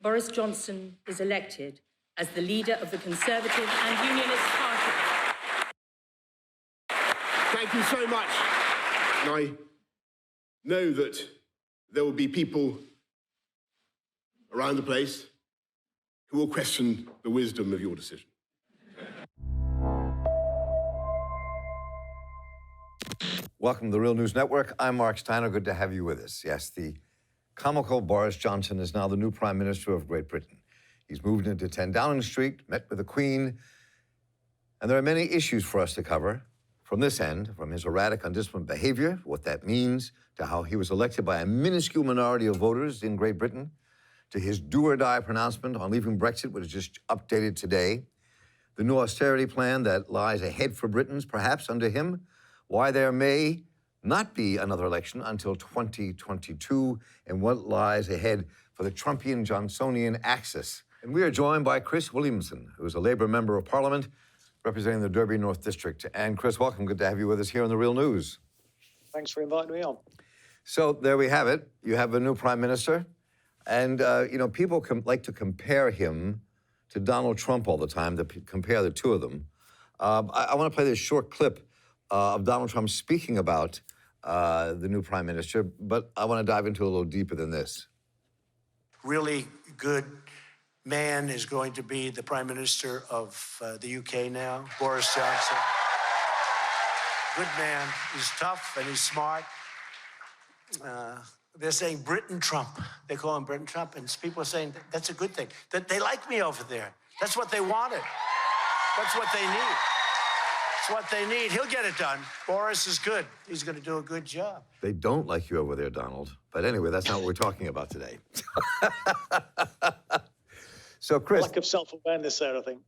Boris Johnson is elected as the leader of the Conservative and Unionist Party. Thank you so much. And I know that there will be people around the place who will question the wisdom of your decision. Welcome to the Real News Network. I'm Mark Steiner. Good to have you with us. Yes, the comical Boris Johnson is now the new Prime Minister of Great Britain. He's moved into 10 Downing Street, met with the Queen, and there are many issues for us to cover from this end, from his erratic, undisciplined behavior, what that means, to how he was elected by a minuscule minority of voters in Great Britain, to his do-or-die pronouncement on leaving Brexit, which is just updated today, the new austerity plan that lies ahead for Britons, perhaps under him, why there may not be another election until 2022, and what lies ahead for the Trumpian-Johnsonian axis. And we are joined by Chris Williamson, who is a Labour Member of Parliament representing the Derby North District. And Chris, welcome. Good to have you with us here on The Real News. Thanks for inviting me on. So there we have it. You have a new Prime Minister. And, people like to compare him to Donald Trump all the time, to compare the two of them. I want to play this short clip of Donald Trump speaking about the new Prime Minister, but I want to dive into a little deeper than this. Really good man is going to be the Prime Minister of the UK now, Boris Johnson. Good man. He's tough and he's smart. They're saying Britain Trump. They call him Britain Trump, and people are saying that's a good thing. That they like me over there. That's what they wanted. That's what they need. It's what they need. He'll get it done. Boris is good. He's going to do a good job. They don't like you over there, Donald. But anyway, that's not what we're talking about today. So, Chris. Lack of self-awareness there, I think.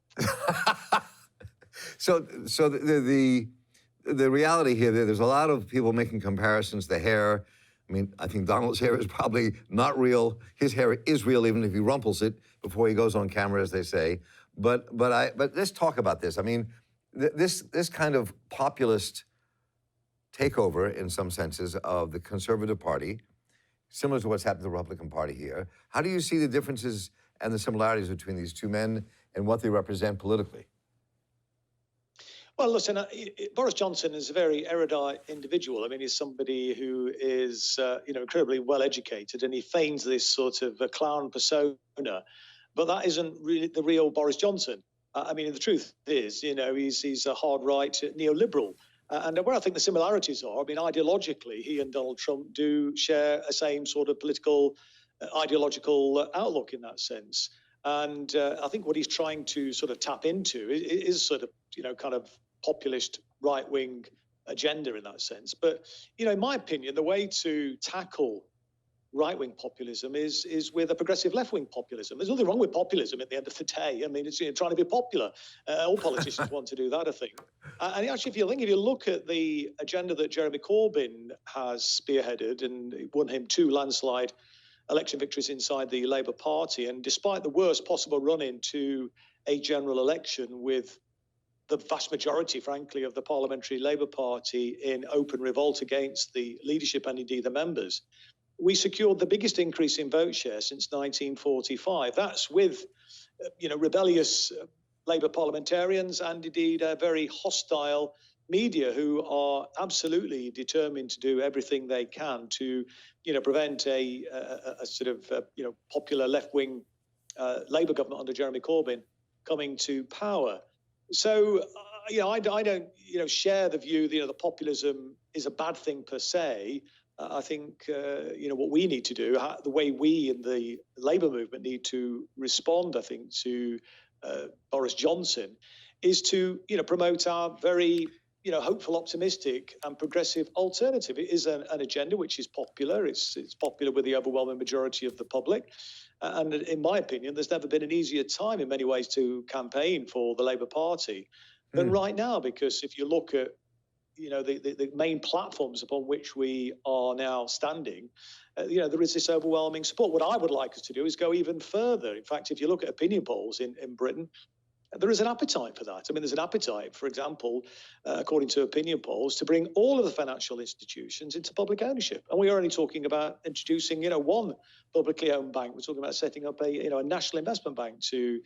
So the reality here, there's a lot of people making comparisons. The hair, I mean, I think Donald's hair is probably not real. His hair is real, even if he rumples it before he goes on camera, as they say. But let's talk about this. I mean, this kind of populist takeover, in some senses, of the Conservative Party, similar to what's happened to the Republican Party here. How do you see the differences and the similarities between these two men and what they represent politically? Well, listen, Boris Johnson is a very erudite individual. I mean, he's somebody who is, incredibly well-educated, and he feigns this sort of a clown persona, but that isn't really the real Boris Johnson. I mean, the truth is, he's a hard-right neoliberal. And where I think the similarities are, I mean, ideologically, he and Donald Trump do share a same sort of political, ideological outlook in that sense. And I think what he's trying to sort of tap into is sort of, kind of populist right-wing agenda in that sense. But, in my opinion, the way to tackle right-wing populism is with a progressive left-wing populism. There's nothing wrong with populism at the end of the day. I mean, it's trying to be popular. All politicians want to do that, I think. And actually, if you look at the agenda that Jeremy Corbyn has spearheaded, and it won him 2 landslide election victories inside the Labour Party, and despite the worst possible run-in to a general election with the vast majority, frankly, of the Parliamentary Labour Party in open revolt against the leadership and indeed the members, we secured the biggest increase in vote share since 1945. That's with, rebellious Labour parliamentarians and indeed a very hostile media who are absolutely determined to do everything they can to, prevent a sort of, popular left-wing Labour government under Jeremy Corbyn coming to power. So, I don't, share the view that, the populism is a bad thing per se. I think, what we need to do, the way we in the Labour movement need to respond, I think, to Boris Johnson is to, promote our very, hopeful, optimistic and progressive alternative. It is an agenda which is popular. It's popular with the overwhelming majority of the public. And in my opinion, there's never been an easier time in many ways to campaign for the Labour Party than right now, because if you look at, the main platforms upon which we are now standing, there is this overwhelming support. What I would like us to do is go even further. In fact, if you look at opinion polls in Britain, there is an appetite for that. I mean, there's an appetite, for example, according to opinion polls, to bring all of the financial institutions into public ownership. And we're only talking about introducing, one publicly owned bank. We're talking about setting up a national investment bank to,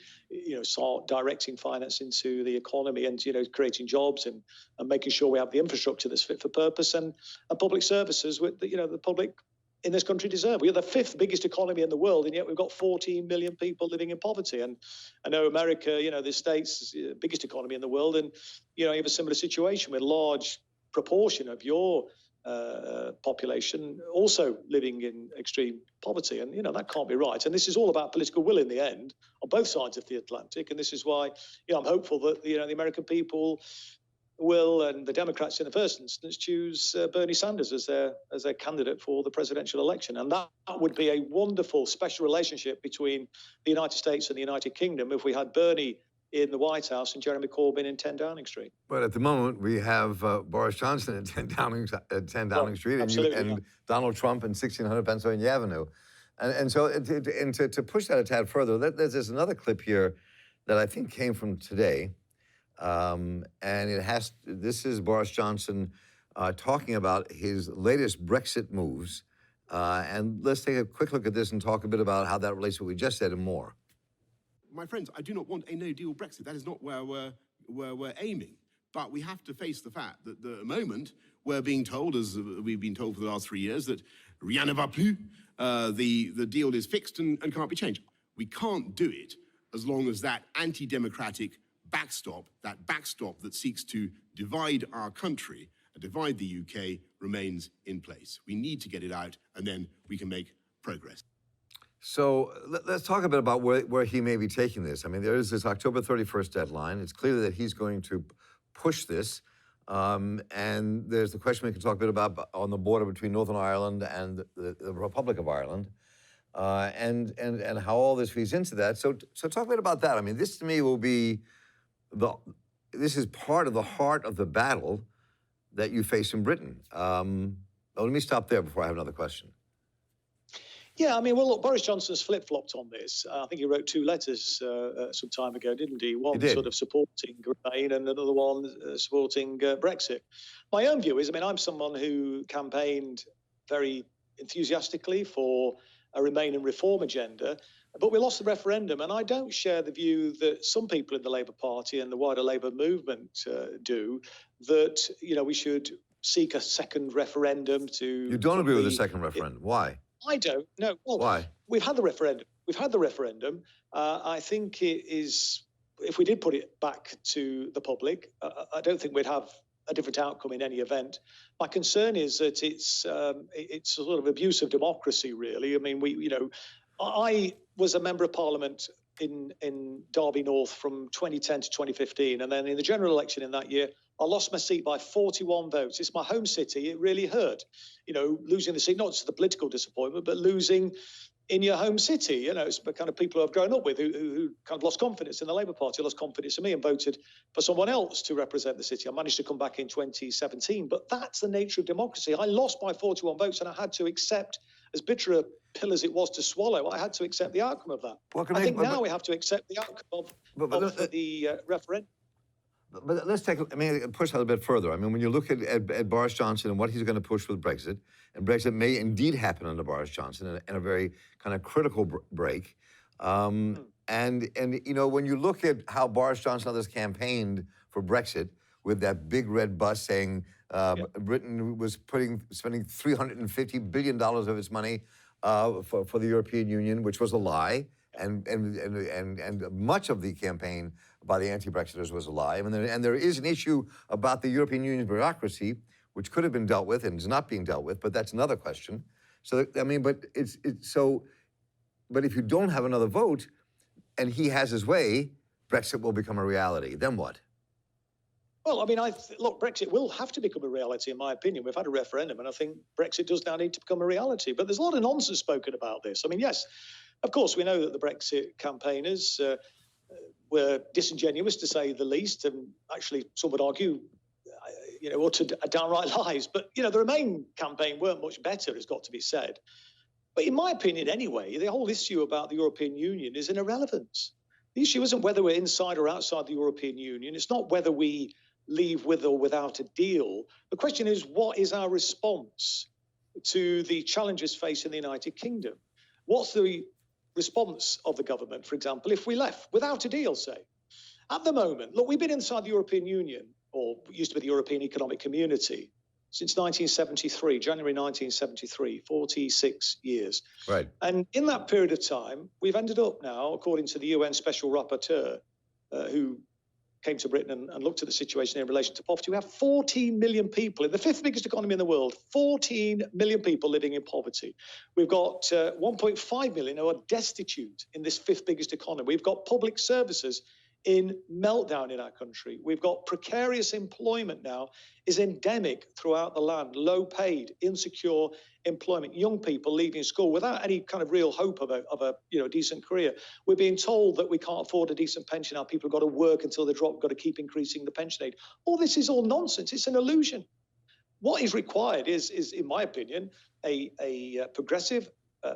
start directing finance into the economy and, creating jobs and making sure we have the infrastructure that's fit for purpose and public services with, the public in this country deserve. We are the 5th biggest economy in the world, and yet we've got 14 million people living in poverty. And I know America, the States is the biggest economy in the world, and you have a similar situation with a large proportion of your population also living in extreme poverty. And that can't be right. And this is all about political will in the end on both sides of the Atlantic. And this is why I'm hopeful that the American people will, and the Democrats in the first instance, choose Bernie Sanders as their candidate for the presidential election. And that would be a wonderful special relationship between the United States and the United Kingdom if we had Bernie in the White House and Jeremy Corbyn in 10 Downing Street. But at the moment, we have Boris Johnson at 10 Downing Street and Donald Trump in 1600 Pennsylvania Avenue. And so to push that a tad further, there's another clip here that I think came from today. And this is Boris Johnson talking about his latest Brexit moves. And let's take a quick look at this and talk a bit about how that relates to what we just said and more. My friends, I do not want a no-deal Brexit. That is not where we're aiming. But we have to face the fact that at the moment we're being told, as we've been told for the last 3 years, that rien ne va plus, the deal is fixed and can't be changed. We can't do it as long as that anti-democratic backstop that seeks to divide our country and divide the UK remains in place. We need to get it out, and then we can make progress. So let's talk a bit about where he may be taking this. I mean, there is this October 31st deadline. It's clear that he's going to push this. And there's the question we can talk a bit about on the border between Northern Ireland and the Republic of Ireland, and how all this feeds into that. So talk a bit about that. I mean, this to me will be this is part of the heart of the battle that you face in Britain. Let me stop there before I have another question. Yeah, I mean, well, look, Boris Johnson's flip-flopped on this. I think he wrote 2 letters some time ago, didn't he? One sort of supporting Remain and another one supporting Brexit. My own view is, I mean, I'm someone who campaigned very enthusiastically for a Remain and Reform agenda, but we lost the referendum, and I don't share the view that some people in the Labour Party and the wider Labour movement do, that, we should seek a second referendum to... You don't agree with the second referendum. Why? I don't. No. Well, why? We've had the referendum. I think it is, if we did put it back to the public, I don't think we'd have a different outcome in any event. My concern is that it's a sort of abuse of democracy, really. I mean, I was a member of Parliament in Derby North from 2010 to 2015, and then in the general election in that year, I lost my seat by 41 votes. It's my home city. It really hurt, losing the seat, not just the political disappointment, but losing in your home city. It's the kind of people who I've grown up with who kind of lost confidence in the Labour Party, lost confidence in me and voted for someone else to represent the city. I managed to come back in 2017, but that's the nature of democracy. I lost by 41 votes and I had to accept, as bitter a pill as it was to swallow, I had to accept the outcome of that. Well, I think now we have to accept the outcome of the referendum. But let's push that a bit further. I mean, when you look at Boris Johnson and what he's going to push with Brexit, and Brexit may indeed happen under Boris Johnson in a very kind of critical break. And when you look at how Boris Johnson and others campaigned for Brexit with that big red bus saying Britain was spending $350 billion of its money for the European Union, which was a lie. And much of the campaign by the anti-Brexiters was a lie. I mean, and there is an issue about the European Union bureaucracy, which could have been dealt with and is not being dealt with, but that's another question. So, I mean, but if you don't have another vote and he has his way, Brexit will become a reality. Then what? Well, I mean, look, Brexit will have to become a reality, in my opinion. We've had a referendum, and I think Brexit does now need to become a reality. But there's a lot of nonsense spoken about this. I mean, yes, of course, we know that the Brexit campaigners were disingenuous, to say the least, and actually, some would argue, uttered downright lies. But, the Remain campaign weren't much better, it's got to be said. But in my opinion, anyway, the whole issue about the European Union is an irrelevance. The issue isn't whether we're inside or outside the European Union. It's not whether we leave with or without a deal. The question is, what is our response to the challenges facing the United Kingdom? What's the response of the government, for example, if we left without a deal, say? At the moment, look, we've been inside the European Union, or used to be the European Economic Community, since 1973, January 1973, 46 years. Right. And in that period of time, we've ended up now, according to the UN Special Rapporteur, who came to Britain and looked at the situation in relation to poverty, we have 14 million people in the fifth biggest economy in the world, 14 million people living in poverty. We've got 1.5 million who are destitute in this fifth biggest economy. We've got public services in meltdown in our country. We've got precarious employment now is endemic throughout the land, low paid, insecure employment, young people leaving school without any kind of real hope of a decent career. We're being told that we can't afford a decent pension. Our people have got to work until they drop, we've got to keep increasing the pension aid. All this is all nonsense. It's an illusion. What is required is in my opinion, a progressive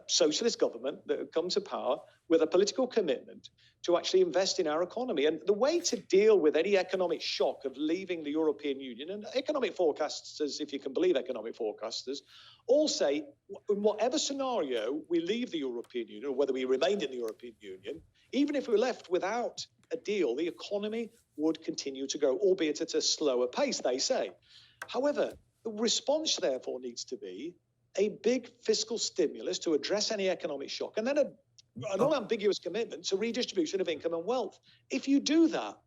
socialist government that would come to power with a political commitment to actually invest in our economy. And the way to deal with any economic shock of leaving the European Union, and economic forecasters, if you can believe economic forecasters, all say in whatever scenario we leave the European Union, or whether we remained in the European Union, even if we were left without a deal, the economy would continue to grow, albeit at a slower pace, they say. However, the response, therefore, needs to be a big fiscal stimulus to address any economic shock, and then an unambiguous commitment to redistribution of income and wealth. If you do that,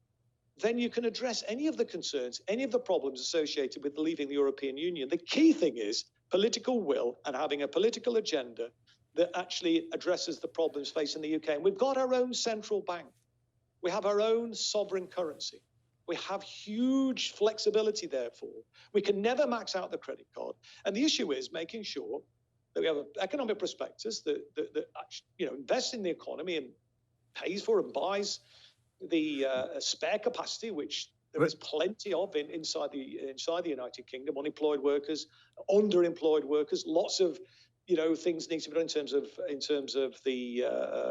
then you can address any of the concerns, any of the problems associated with leaving the European Union. The key thing is political will and having a political agenda that actually addresses the problems facing the UK. And we've got our own central bank. We have our own sovereign currency. We have huge flexibility, therefore. We can never max out the credit card. And the issue is making sure that we have an economic prospectus that invests in the economy and pays for and buys the spare capacity, which there is plenty of inside the United Kingdom. Unemployed workers, underemployed workers, lots of things need to be done in terms of the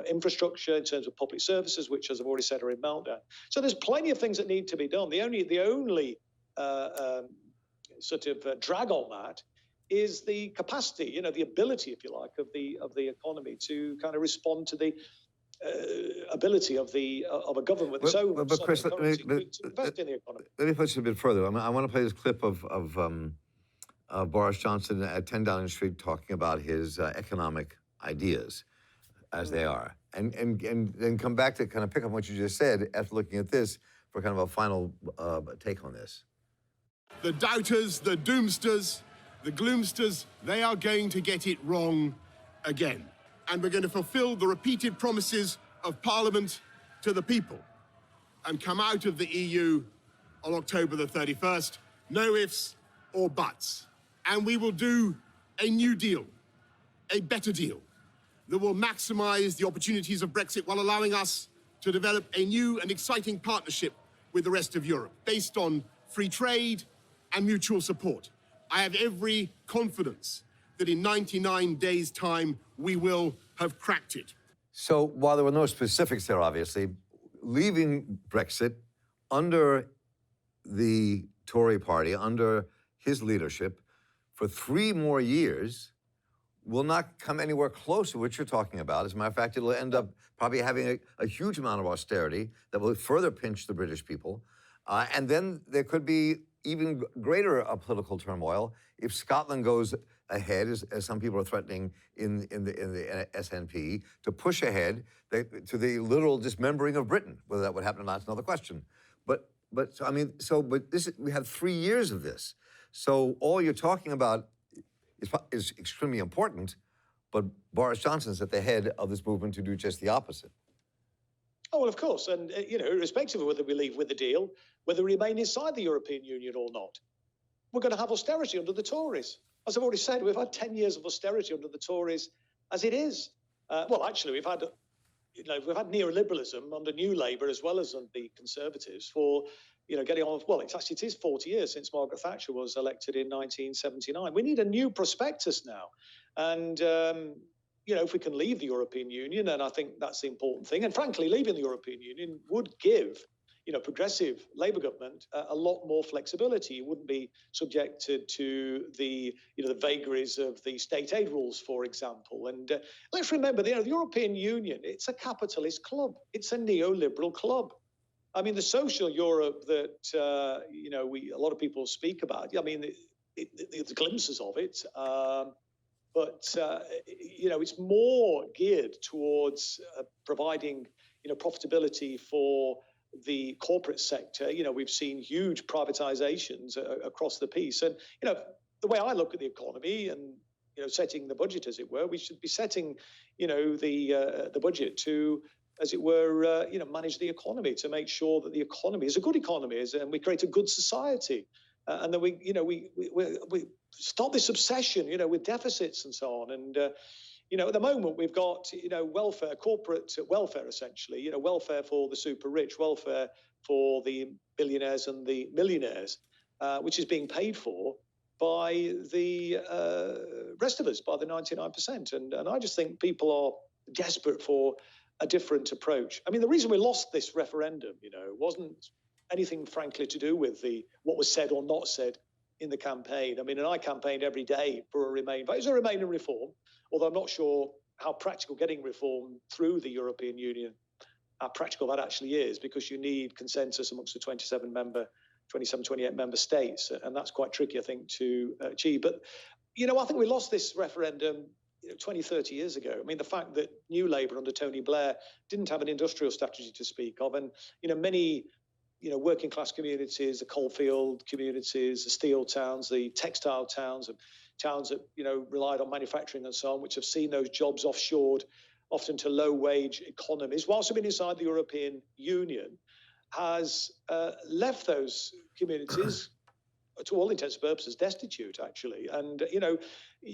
infrastructure, in terms of public services, which, as I've already said, are in meltdown. So there's plenty of things that need to be done. The only drag on that is the capacity, the ability, if you like, of the economy to kind of respond to the ability of a government with its own. But Chris, to invest in the economy. Let me push it a bit further. I want to play this clip of Boris Johnson at 10 Downing Street talking about his economic ideas as they are, and then come back to kind of pick up what you just said after looking at this for kind of a final take on this. The doubters, the doomsters, the gloomsters, they are going to get it wrong again. And we're going to fulfill the repeated promises of Parliament to the people and come out of the EU on October the 31st. No ifs or buts. And we will do a new deal, a better deal, that will maximize the opportunities of Brexit while allowing us to develop a new and exciting partnership with the rest of Europe, based on free trade and mutual support. I have every confidence that in 99 days' time, we will have cracked it. So while there were no specifics there, obviously, leaving Brexit under the Tory party, under his leadership, for 3 more years will not come anywhere close to what you're talking about. As a matter of fact, it'll end up probably having a huge amount of austerity that will further pinch the British people. And then there could be even greater political turmoil if Scotland goes ahead, as some people are threatening in the SNP, to push ahead to the literal dismembering of Britain. Whether that would happen or not is another question. But we have 3 years of this. So all you're talking about is extremely important, but Boris Johnson's at the head of this movement to do just the opposite. Oh, well, of course. And, irrespective of whether we leave with the deal, whether we remain inside the European Union or not, we're going to have austerity under the Tories. As I've already said, we've had 10 years of austerity under the Tories as it is. Actually, we've had neoliberalism under New Labour as well as under the Conservatives for, getting on. Well, it is 40 years since Margaret Thatcher was elected in 1979. We need a new prospectus now. And, if we can leave the European Union, and I think that's the important thing, and frankly, leaving the European Union would give progressive Labour government a lot more flexibility. You wouldn't be subjected to the vagaries of the state aid rules, for example. And let's remember, the European Union, it's a capitalist club. It's a neoliberal club. I mean, the social Europe that a lot of people speak about. I mean, the glimpses of it, but it's more geared towards providing profitability for the corporate sector. We've seen huge privatizations across the piece, and the way I look at the economy and setting the budget, as it were, we should be setting the budget to, as it were, manage the economy, to make sure that the economy is a good economy, and we create a good society, and then we stop this obsession, with deficits and so on. And at the moment we've got welfare, corporate welfare, essentially, welfare for the super rich, welfare for the billionaires and the millionaires, which is being paid for by the rest of us, by the 99%. And I just think people are desperate for a different approach. I mean, the reason we lost this referendum, wasn't anything, frankly, to do with what was said or not said in the campaign. I mean, and I campaigned every day for a Remain vote. It was a Remain and reform, although I'm not sure how practical getting reform through the European Union, how practical that actually is, because you need consensus amongst the 27, 28 member states. And that's quite tricky, I think, to achieve. But, I think we lost this referendum 20, 30 years ago. I mean, the fact that New Labour under Tony Blair didn't have an industrial strategy to speak of, and, many working class communities, the coalfield communities, the steel towns, the textile towns, and towns that, relied on manufacturing and so on, which have seen those jobs offshored, often to low wage economies, whilst they've been inside the European Union, has left those communities, to all intents and purposes, destitute, actually. And,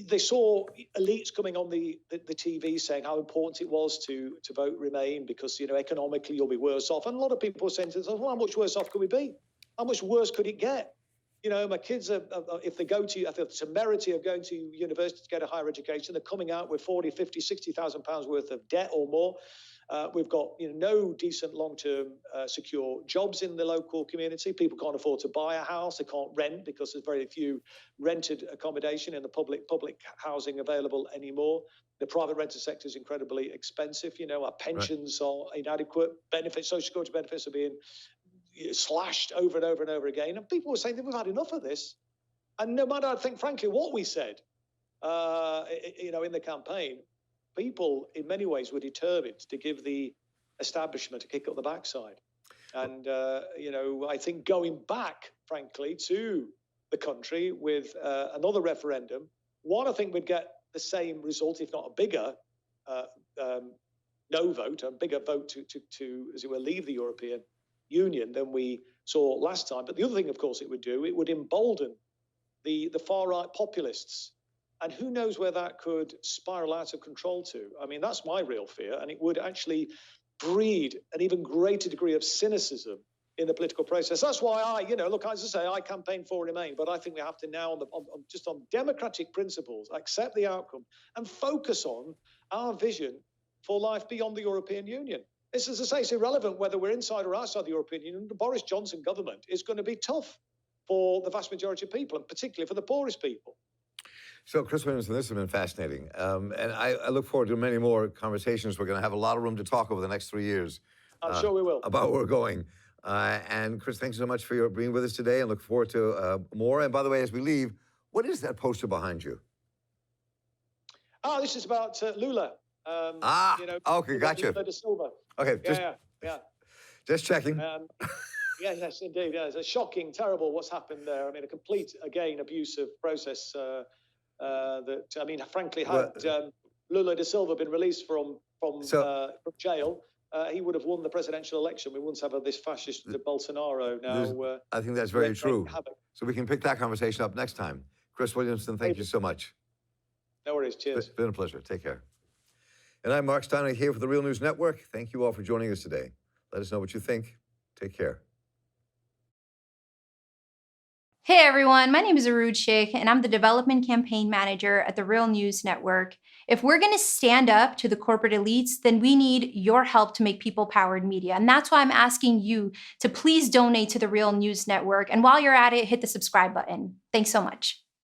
they saw elites coming on the TV saying how important it was to vote Remain because, economically you'll be worse off. And a lot of people were saying to themselves, well, how much worse off could we be? How much worse could it get? My kids, if they go to, the temerity of going to university to get a higher education, they're coming out with 40, 50, 60,000 pounds worth of debt or more. We've got no decent long-term secure jobs in the local community. People can't afford to buy a house. They can't rent because there's very few rented accommodation in the public housing available anymore. The private rental sector is incredibly expensive. Our pensions are inadequate. Benefits, social security benefits are being slashed over and over and over again. And people were saying that we've had enough of this. And no matter, I think, frankly, what we said, in the campaign, people in many ways were determined to give the establishment a kick up the backside. And, I think going back, frankly, to the country with another referendum, I think we'd get the same result, if not a bigger no vote, a bigger vote to, as it were, leave the European Union than we saw last time. But the other thing, of course, it would do, it would embolden the far-right populists. And who knows where that could spiral out of control to? I mean, that's my real fear. And it would actually breed an even greater degree of cynicism in the political process. That's why as I say, I campaign for Remain, but I think we have to now, just on democratic principles, accept the outcome and focus on our vision for life beyond the European Union. This, as I say, it's irrelevant whether we're inside or outside the European Union. The Boris Johnson government is going to be tough for the vast majority of people, and particularly for the poorest people. So, Chris Williamson, this has been fascinating. And I look forward to many more conversations. We're going to have a lot of room to talk over the next 3 years. I'm sure we will. About where we're going. And Chris, thanks so much for your being with us today, and look forward to more. And by the way, as we leave, what is that poster behind you? This is about Lula. Okay, gotcha. Lula da Silva. Okay, yeah. Just checking. Yes, indeed. Yeah, it's a shocking, terrible what's happened there. I mean, a complete, again, abusive process frankly, had Lula da Silva been released from jail, he would have won the presidential election. We wouldn't have this fascist Bolsonaro now. I think that's very true. So we can pick that conversation up next time. Chris Williamson, thank you so much. No worries. Cheers. It's been a pleasure. Take care. And I'm Mark Steiner here for the Real News Network. Thank you all for joining us today. Let us know what you think. Take care. Hey everyone, my name is Arud Sheikh and I'm the Development Campaign Manager at the Real News Network. If we're going to stand up to the corporate elites, then we need your help to make people-powered media. And that's why I'm asking you to please donate to the Real News Network. And while you're at it, hit the subscribe button. Thanks so much.